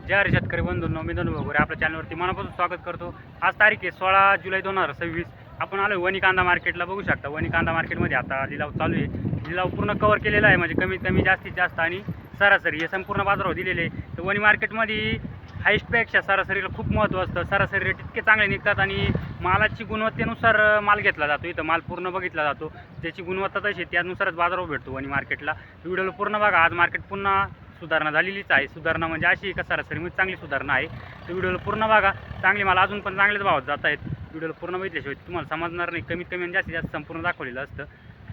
जय हरी शेतकरी बंधूंनो, मी धनु वगैरे आपल्या चॅनलवरती मनापासून स्वागत करतो। आज तारीख आहे 16 जुलै 2026। आपण आलो वणी कांदा मार्केटला। बघू शकता वणी कांदा मार्केटमध्ये आता लिलाव चालू आहे। लिलाव पूर्ण कव्हर केलेला आहे, म्हणजे कमीत कमी जास्तीत जास्त आणि सरासरी हे संपूर्ण बाजारावर दिलेले आहे। तर वणी मार्केटमध्ये हाईस्टपेक्षा सरासरीला खूप महत्त्व असतं। सरासरी रेट इतके चांगले निघतात आणि मालाची गुणवत्तेनुसार माल घेतला जातो। इथं माल पूर्ण बघितला जातो, त्याची गुणवत्ता तशी त्यानुसारच बाजारावर भेटतो वणी मार्केटला। व्हिडिओला पूर्ण बघा। आज मार्केट पुन्हा सुधारणा झालेलीच आहे। सुधारणा म्हणजे अशी का सरासरीमध्ये चांगली सुधारणा आहे। तर व्हिडिओला पूर्ण बघा। चांगली माल अजून पण चांगलेच भावात जात आहेत। व्हिडिओला पूर्ण बघितल्याशिवाय तुम्हाला समजणार नाही। कमीत कमी जास्तीत जास्त संपूर्ण दाखवलेलं असतं।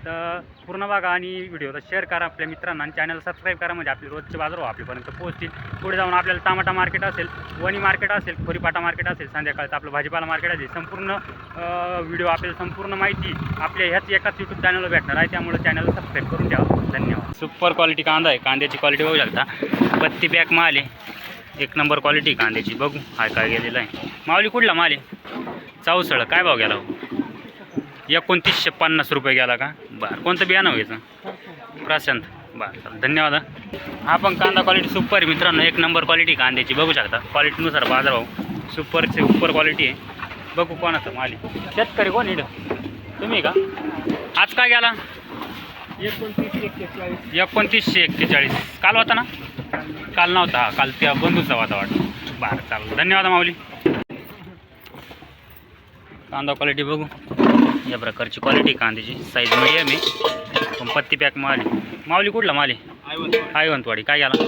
तर पूर्ण बघा आणि व्हिडिओला शेअर करा आपल्या मित्रांना आणि चॅनलला सबस्क्राईब करा, म्हणजे आपले रोजचे बाजार आपल्यापर्यंत पोहोचतील। पुढे जाऊन आपल्याला टमाटा मार्केट असेल, वणी मार्केट असेल, खोरीपाटा मार्केट असेल, संध्याकाळचं आपलं भाजीपाला मार्केट असेल, संपूर्ण व्हिडिओ आपल्याला संपूर्ण माहिती आपल्या ह्याच एकाच यूट्यूब चॅनलवर भेटणार आहे। त्यामुळे चॅनलला सबस्क्राईब करून ठेवा। धन्यवाद। सुपर क्वालिटी कांदा आहे। कांद्याची क्वालिटी बघू शकता। पत्ती पॅक माल आहे, एक नंबर क्वालिटी कांद्याची। बघू हाय काय गेलेला आहे। माऊली कुठला माल आहे? चौसळ। काय भाव गेला? 2950 रुपये गेला का? बरं, कोणतं बियाणं व्हायचं? प्रशांत। बरं, धन्यवाद। हा पण कांदा क्वालिटी सुपर आहे मित्रांनो, एक नंबर क्वालिटी कांद्याची। बघू शकता क्वालिटीनुसार बाजार भाव सुपरचे सुपर क्वालिटी आहे। बघू कोणाचं माल आहे। शेतकरी कोण इथं? तुम्ही का? आज काय गेला? 2941। काल होता ना? काल नव्हता, काल त्या बंधूचा होता वाटतं। बरं, चालेल, धन्यवाद माऊली। कांदा क्वालिटी बघू, या प्रकारची क्वालिटी कांद्याची। साईज मीडियम आहे, पण पत्ती पॅक माल आहे। माऊली कुठला माल आहे? आयवंतवाडी। काय गेला?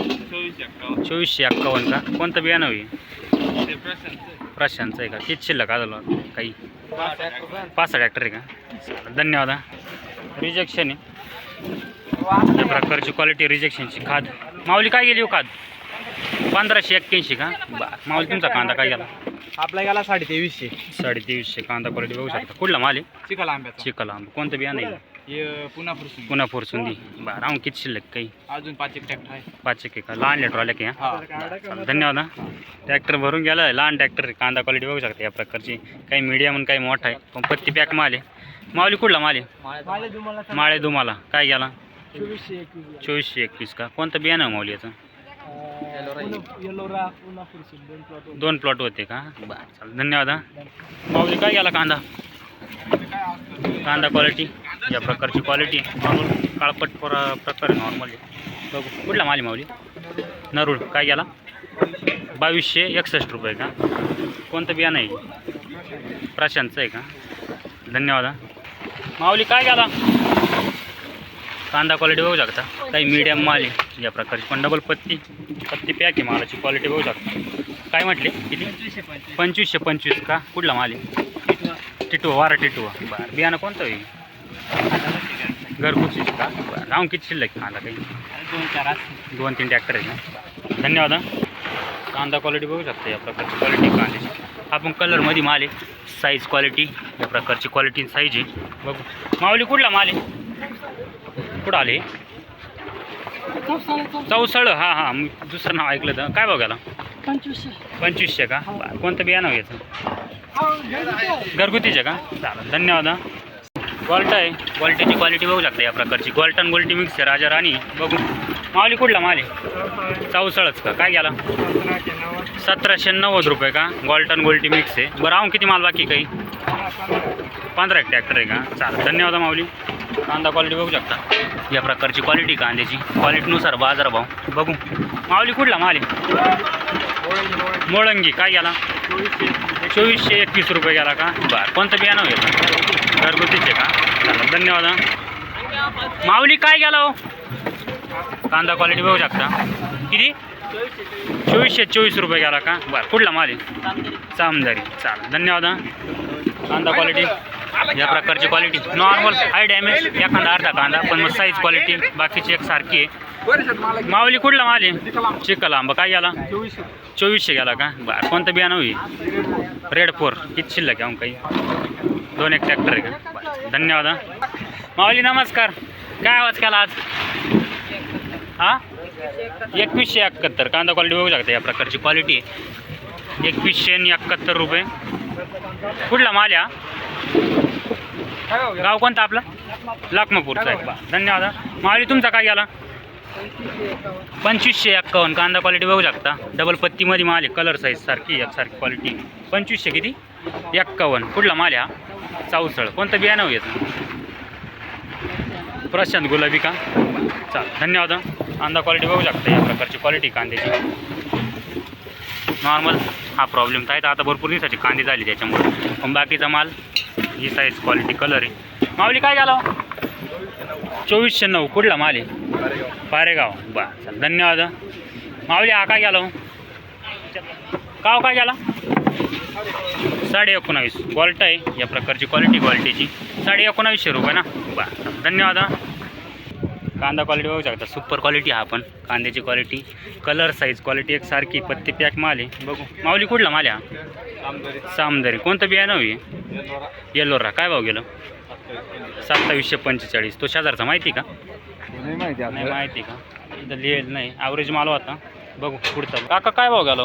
2451 का? कोणतं बियाणं होईल? प्रशांतचं आहे का? किती शिल्लक आलं काही? 5 ट्रॅक्टर आहे का? धन्यवाद। रिजेक्शन आहे, या प्रकारची क्वालिटी रिजेक्शनची खाद। माऊली काय गेली हो खाद? 1581 का? बरं, माऊली तुमचा कांदा काय गेला? आपला गेला 2350। 2350 कांदा क्वालिटी बघू शकता। कुठला माल आहे? चिखल आंब्याचा। चिखल आंबा। कोणतं बियाणं आहे? हे पुन्हा फुरसून पुन्हा फोरसुंदी। बरं, आम किती शिल्लक काही? अजून 5 ट्रॅक्टर आहे। 5 एक का? लहान लेटर आले की? हां, धन्यवाद। ट्रॅक्टर भरून गेला आहे, लहान ट्रॅक्टर। कांदा क्वालिटी बघू शकता या प्रकारची, काही मीडियम आणि काही मोठा आहे, पण पत्ती पॅक माल आहे। माऊली कुठला माल आहे? माळे दुमाला। काय गेला? 2421 का? कोणतं बियाणं माऊली याचं? 2 प्लॉट होते का? बरं, चालेल, धन्यवाद। माऊली काय गेला कांदा? कांदा क्वालिटी या प्रकारची क्वालिटी नॉर्मल काळपट प्रकार नॉर्मल आहे। बघू कुठला माल आहे माऊली? नरूळ। काय गेला? 2261 रुपये का? कोणतं बियाणं आहे? प्रशांतचं आहे का? धन्यवाद। माऊली काय गेला? कांदा क्वालिटी बघू शकता, काही मीडियम माल आहे या प्रकारची, पण डबल पत्ती पॅक आहे मालाची। क्वालिटी बघू शकता। काय म्हटले? किती? 2525 का? कुठला माल आहे? टिटुआ। वारा टिटुआ। बरं, बियाणं कोणतं आहे? घरगुती का? बरं, राहून किती शिल्लक कांदा काही? 2-3 ट्रॅक्टर आहे ना? धन्यवाद। कांदा क्वालिटी बघू शकता या प्रकारची क्वालिटी कांद्याची। आपण कलरमध्ये माल आहे, साईज क्वालिटी या प्रकारची क्वालिटी साईज आहे। बघू माऊली कुठला माल आहे? कुठं आले? चौसळ। हां हां, मी दुसरं नाव ऐकलं तर। काय भाव गेला? 2500 का? बरं, कोणतं बियाणं घ्यायचं? घरगुतीचे का? चालेल, धन्यवाद। गोल्टा आहे, गोल्टीची क्वालिटी बघू शकता या प्रकारची। गोल्टन गोल्टी मिक्स आहे, राजा राणी। बघू माऊली कुठला माल आहे? चौसळच का? काय गेला? 1790 रुपये का? गोल्टन गोल्टी मिक्स आहे। बरं, आहो किती माल बाकी काही? 15 ट्रॅक्टर आहे का? चालेल, धन्यवाद माऊली। कांदा क्वालिटी बघू शकता या प्रकारची क्वालिटी कांद्याची। क्वालिटीनुसार बाजार भाव बघू। माऊली कुठला माल आहे? मोळंगी। काय गेला? 2421 रुपये गेला का? बरं, कोणतं बियाणं होईल? घरगुतीचे का? चालेल, धन्यवाद। माऊली काय गेला हो? कांदा क्वालिटी बघू शकता। किती? 2424 रुपये गेला का? बरं, कुठला माल आहे? सामदारी। चालेल, धन्यवाद। कांदा क्वालिटी या प्रकारची क्वालिटी नॉर्मल, हाय डॅमेज एखादा अर्धा कांदा, पण मग साईज क्वालिटी बाकीची एक सारखी आहे। माऊली कुठला माल आहे? चिखल आंबा। काय गेला? 2400 गेला का? बरं, कोणतं बियाणं होईल? रेड 4। किती शिल्लक आहे काही? 2-1 ट्रॅक्टर आहे का? बरं, धन्यवाद। माऊली नमस्कार। काय आवाज केला आज? हां, 2171 कांदा क्वालिटी बघू शकता या प्रकारची क्वालिटी आहे। 2171 रुपये। कुठला माल या? गाव कोणतं आपलं? लखमापूरचा आहे। धन्यवाद। माऊली तुमचा काय गेला? 2551 कांदा क्वालिटी बघू शकता. डबल पत्तीमध्ये माल आहे. कलर साईज सारखी एकसारखी क्वालिटी. 2500 किती 51. कुठला माल आहे हा? चावसळ. कोणतं बियाणं येतं? प्रशांत गुलाबी का? चाल धन्यवाद. कांदा क्वालिटी बघू शकता. या प्रकारची क्वालिटी कांद्याची नॉर्मल. हा प्रॉब्लेम तर आहे. आता भरपूर दिवसाची कांदी झाली त्याच्यामुळे. पण बाकीचा माल ही साईज क्वालिटी कलर आहे. माऊली काय झालं? 2409. कुठला माल आहे? पारेगाव. बरं चल धन्यवाद. माऊली हा काय गेला? का काय गेला? 19.5. क्वालिटी आहे. या प्रकारची क्वालिटीची 19.5 रुपये ना. बरं धन्यवाद. कांदा क्वालिटी बघू शकता. सुपर क्वालिटी हा पण कांद्याची क्वालिटी कलर साईज क्वालिटी एकसारखी. पत्ती पॅक माल आहे. बघू माऊली कुठला माल आहे हा? सामदरी. कोणतं बियाणं आहे? येल्लोरा. काय भाव गेलं? 2745. तो शेजारचा माहिती का? नाही माहिती का? इथं लिहिलं नाही. ॲव्हरेज माल होता. बघू पुढचा. काका काय भाव गेला?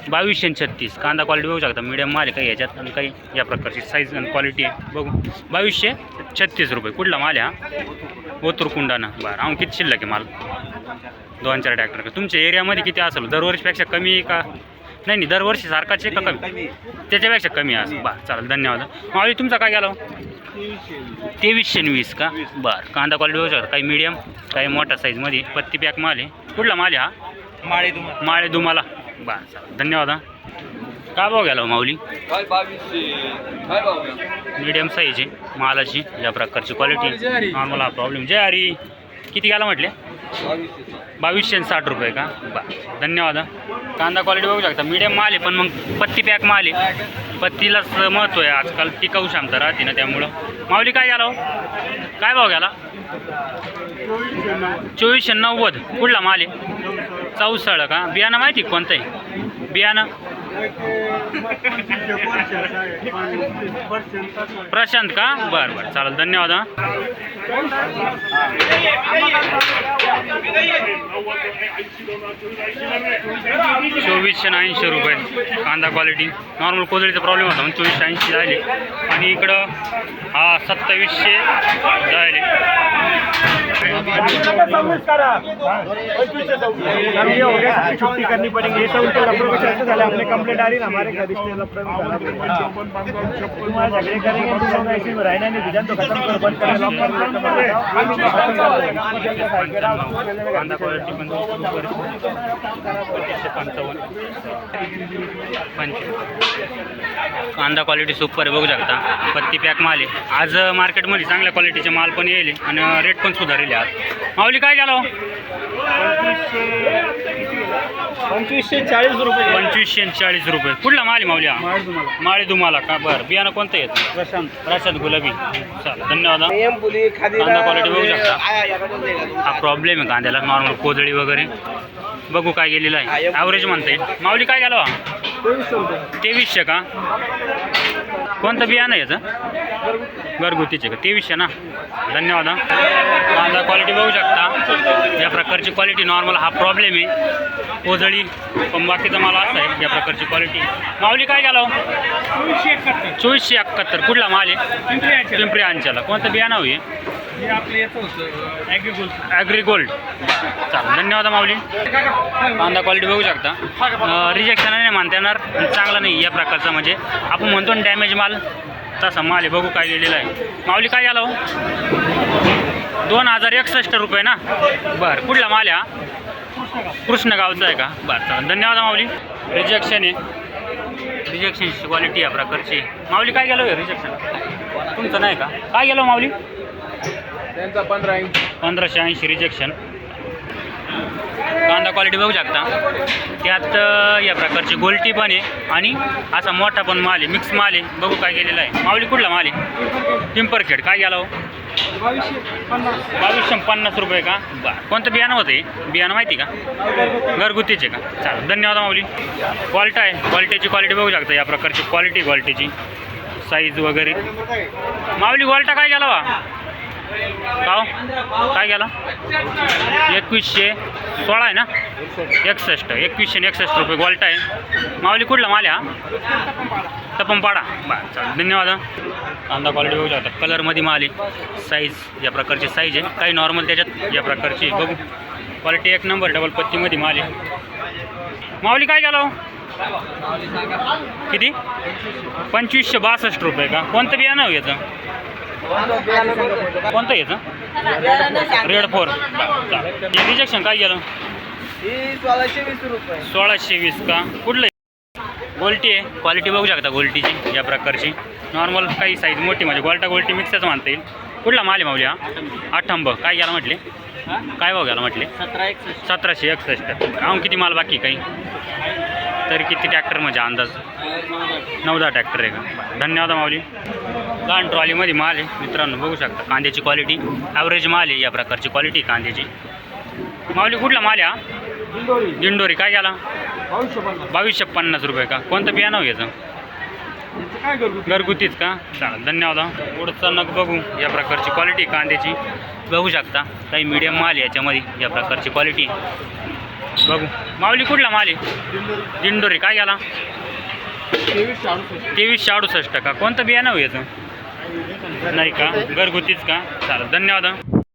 2236. कांदा क्वालिटी बघू शकता. मीडियम माल आहे काही याच्यात आणि काही या प्रकारची साईज आणि क्वालिटी आहे. बघू 2236 रुपये. कुठला माल आहे हा? ओतूरकुंडानं. बरं आम किती शिल्लक आहे माल? 2-4 ट्रॅक्टर का? तुमच्या एरियामध्ये किती असेल? दरवर्षीपेक्षा कमी का? नाही दरवर्षी सारखाच आहे का कमी? त्याच्यापेक्षा कमी असं. बरं चालेल धन्यवाद. माऊली तुमचा काय गेला? 2320 का? बरं कांदा क्वालिटी बघू शकता. काही मीडियम काही मोठ्या साईजमध्ये पत्ती पॅक माल आहे. कुठला माल आहे हा? माळे दुमाला. बरं चालेल धन्यवाद. काय भाव गेला माऊली? मीडियम साईज आहे मालाची. या प्रकारची क्वालिटी नॉर्मल. हा प्रॉब्लेम जय हरी. किती गेला म्हटले? 2260 रुपये का? बरं धन्यवाद. कांदा क्वालिटी बघू शकता. मीडियम माल आहे पण मग पत्ती पॅक माल आहे. पत्तीलाच महत्त्व आहे आजकाल. टिकाऊ क्षमता राहते ना त्यामुळं. माऊली काय गेला? काय भाव गेला? 2490. कुठला माल आहे? चौसळ का? बियाणं माहिती कोणतं आहे बियाणं? प्रशांत का? बरं बरं चालेल धन्यवाद. 2480 रुपये कांदा क्वालिटी नॉर्मल. कोजळीचा प्रॉब्लेम होता म्हणून 2480 झाले. आणि इकडं हा 2700 झाले. छुट्टी करनी पड़ेगी. ये तो उनके लफड़ों के चलते साले अपने कंप्लेंट आ रही ना हमारे घर इसलिए लफड़ों तुम्हारे झगड़े करेंगे तुम लोग ऐसे में रहना नहीं. विजन तो खत्म करो. बंद करो. लॉक कर कांदा क्वालिटी पण 2555. कांदा क्वालिटी सुपर आहे बघू शकता. पत्ती पॅक माल आहे. आज मार्केटमध्ये चांगल्या क्वालिटीचे माल पण येईल आणि रेट पण सुधारले आज. माऊली काय गेलो? 2540 रुपये. 2540 रुपये. कुठला माल आहे माऊली हा? माळे तुम्हाला का? बरं बियाणं कोणतं येतं? प्रशांत गुलाबी. चालेल धन्यवाद. कांदा क्वालिटी बघू शकता. हा प्रॉब्लेम आहे कांद्याला नॉर्मल कोजळी वगैरे. बघू काय गेलेलं आहे. ॲव्हरेज म्हणता येईल. माऊली काय गेलो? 2300 का? कोणतं बियाणं आहे याचं? घरगुतीचे का? 2300 ना. धन्यवाद. कांदा क्वालिटी बघू शकता. या प्रकारची क्वालिटी नॉर्मल. हा प्रॉब्लेम आहे कोजळी पण बाकीचा मला असं आहे. या प्रकारची क्वालिटी. माऊली काय गेलो? 2471. कुठला माल आहे? पिंपरी अंचाला. कोणतं बियाणं होईल? ॲग्रीगोल्ड. चालेल धन्यवाद माऊली. कांदा क्वालिटी बघू शकता. रिजेक्शन नाही मानता येणार. चांगला नाही या प्रकारचा म्हणजे आपण म्हणतो ना डॅमेज माल तसा माल आहे. बघू काय गेलेला आहे. माऊली काय गेला? 2061 रुपये ना. बरं कुठला माल आहे हा? कृष्ण गावचा आहे का? बरं चालेल धन्यवाद माऊली. रिजेक्शन आहे. रिजेक्शनची क्वालिटी या प्रकारची. माऊली काय गेलो? रिजेक्शन तुमचं नाही का? काय गेलो माऊली? 1580 रिजेक्शन. कांदा क्वालिटी बघू शकता. त्यात या प्रकारची गोलटी पण आहे आणि असा मोठा पण माल आहे. मिक्स माल आहे. बघू काय गेलेला आहे. माऊली कुठला माल आहे? पिंपरखेड. काय गेला? 2250 रुपये का? बरं कोणतं बियाणं होतं हे? बियाणं माहिती का? घरगुतीचे का? चालेल धन्यवाद माऊली. क्वालिटी आहे. क्वालिटीची क्वालिटी बघू शकता. या प्रकारची क्वालिटीची साईज वगैरे. माऊली क्वालिटी काय गेला वा? काय गेला? 2116 आहे ना. 61 2161 रुपये क्वालिटी आहे. माऊली कुठला माल आहे हा? तपमपाडा बरं चालेल धन्यवाद. कांदा क्वालिटी बघू शकता. कलरमध्ये माल आहे. साईज या प्रकारची साईज आहे. काही नॉर्मल त्याच्यात या प्रकारची बघू. क्वालिटी एक नंबर. डबल पत्तीमध्ये माल आहे. माऊली काय गेला हो? किती? 2562 रुपये का? कोणतं बियाणं हो याचं? कोणतं याचं? रेड 4. रिजेक्शन काय गेलं? 1620 का? कुठलं? गोल्टी आहे. क्वालिटी बघू शकता गोल्टीची या प्रकारची. नॉर्मल काही साईज मोठी म्हणजे गोल्टा गोल्टी मिक्सच मानता येईल. कुठला माल आहे माऊली हा? 8 काय गेला म्हटले? काय भाव गेला म्हटले? 1761. अजून किती माल बाकी काही? तरी किती ट्रॅक्टर म्हणजे अंदाज? 9-10 ट्रॅक्टर आहे का? धन्यवाद माऊली. लहान ट्रॉलीमध्ये माल आहे मित्रांनो बघू शकता. कांद्याची क्वालिटी ॲव्हरेज माल आहे या प्रकारची क्वालिटी कांद्याची. माऊली कुठला माल आहे हा? दिंडोरी काय गेला? 2250 रुपये का? कोणतं बियाणं हो याचं? घरगुतीच का? चालेल धन्यवाद. पुढचा नग बघू या प्रकारची क्वालिटी कांद्याची बघू शकता. काही मीडियम माल आहे याच्यामध्ये या प्रकारची क्वालिटी बघू. माऊली कुठला माल आहे? दिंडोरी काय गेला? 2368 का? कोणतं बियाणं हो याचं? नाही का? घरगुतीच का? चालेल धन्यवाद.